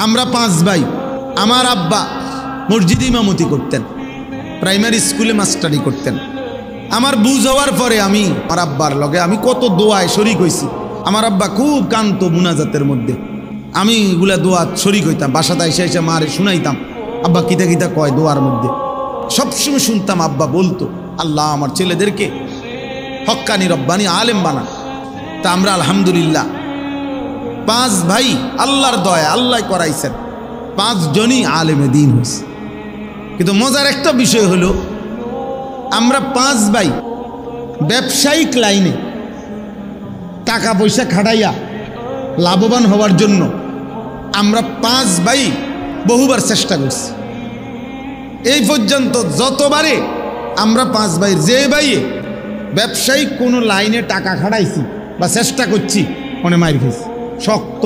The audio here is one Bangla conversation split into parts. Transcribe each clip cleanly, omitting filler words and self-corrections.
আমরা 5 ভাই। আমার আব্বা মসজিদে ইমামতি করতেন, প্রাইমারি স্কুলে মাস্টারি করতেন। আমার বুঝ হওয়ার পরে আমি আমার আব্বার লগে আমি কত দোয়ায় শরিক হইছি। আমার আব্বা খুব কান্ত মুনাজাতের মধ্যে, আমি এগুলা দোয়া শরিক হইতাম। বাসাতে এসে এসে মারে শুনাইতাম আব্বা কিতা কিতা কয় দোয়ার মধ্যে। সবসময় শুনতাম আব্বা বলতো, আল্লাহ আমার ছেলেদেরকে হক্কানি রব্বানি আলেম বানা। তা আমরা আলহামদুলিল্লাহ 5 ভাই, আল্লাহর দয়া, আল্লাহ করাইছেন, 5 জনই আলেমে দ্বীন হয়েছে। কিন্তু মজার একটা বিষয় হলো, আমরা 5 ভাই ব্যবসায়িক লাইনে টাকা পয়সা খাটাইয়া লাভবান হওয়ার জন্য আমরা 5 ভাই বহুবার চেষ্টা করছি। এই পর্যন্ত যতবারে আমরা 5 ভাইয়ের যে ভাইয়ে ব্যবসায়িক কোনো লাইনে টাকা খাটাইছি বা চেষ্টা করছি, মনে মায়ের খেয়েছি, শক্ত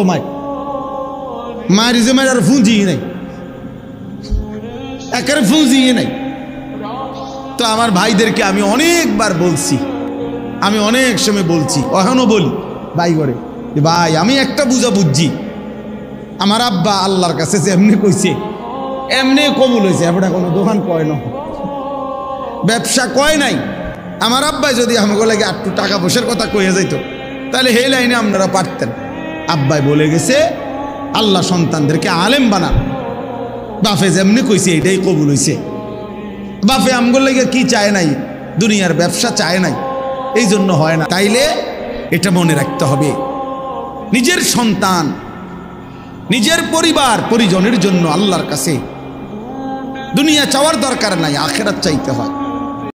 মায়ের যে মায়ের আর ফুঁজিয়ে নাই, একেবারে ফুঁজিয়ে নাই। তো আমার ভাইদেরকে আমি অনেকবার বলছি, আমি অনেক সময় বলছি, এখনও বলি ভাই করে, ভাই আমি একটা বুঝা বুঝছি, আমার আব্বা আল্লাহর কাছে যে এমনি কইছে এমনি কবুল হয়েছে। এবারে কোনো দোকান কয় না, ব্যবসা কয় নাই। আমার আব্বাই যদি আমাকে লাগে একটু টাকা পয়সার কথা কইয়া যাইত, তাহলে এই লাইনে আপনারা পারতেন। আব্বাই বলে গেছে আল্লাহ সন্তানদেরকে আলেম বানান, বাফে যেমনি কইছে এটাই কবুল হয়েছে। বাফে আমগুলো লাগে কি চায় নাই, দুনিয়ার ব্যবসা চায় নাই, এই জন্য হয় না। তাইলে এটা মনে রাখতে হবে, নিজের সন্তান, নিজের পরিবার পরিজনের জন্য আল্লাহর কাছে দুনিয়া চাওয়ার দরকার নাই, আখিরাত চাইতে হয়।